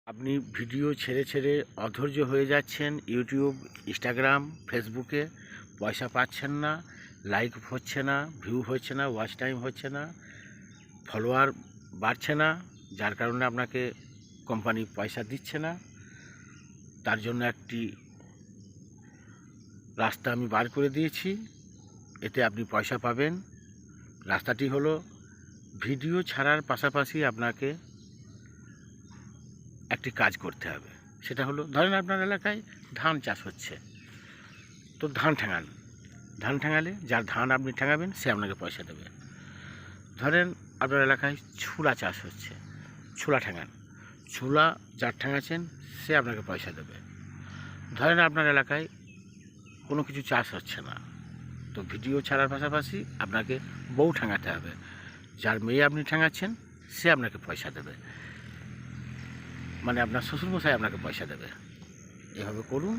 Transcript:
আপনি ভিডিও ছেড়ে ছেড়ে অধৈর্য হয়ে যাচ্ছেন, ইউটিউব, ইনস্টাগ্রাম, ফেসবুকে পয়সা পাচ্ছেন না, লাইক হচ্ছে না, ভিউ হচ্ছে না, ওয়াচ টাইম হচ্ছে না, ফলোয়ার বাড়ছে না, যার কারণে আপনাকে কোম্পানি পয়সা দিচ্ছে না। তার জন্য একটি রাস্তা আমি বার করে দিয়েছি, এতে আপনি পয়সা পাবেন। রাস্তাটি হলো, ভিডিও ছাড়ার পাশাপাশি আপনাকে একটি কাজ করতে হবে। সেটা হলো, ধরেন আপনার এলাকায় ধান চাষ হচ্ছে, তো ধান ঠেঙান। ধান ঠেঙালে যার ধান আপনি ঠেঙাবেন সে আপনাকে পয়সা দেবে। ধরেন আপনার এলাকায় ছোলা চাষ হচ্ছে, ছোলা ঠেঙান। ছোলা যার ঠেঙাচ্ছেন সে আপনাকে পয়সা দেবে। ধরেন আপনার এলাকায় কোনো কিছু চাষ হচ্ছে না, তো ভিডিও ছাড়ার পাশাপাশি আপনাকে বউ ঠেঙাতে হবে। যার মেয়ে আপনি ঠেঙাচ্ছেন সে আপনাকে পয়সা দেবে, মানে আপনার শ্বশুরমশাই আপনাকে পয়সা দেবে। এভাবে করুন,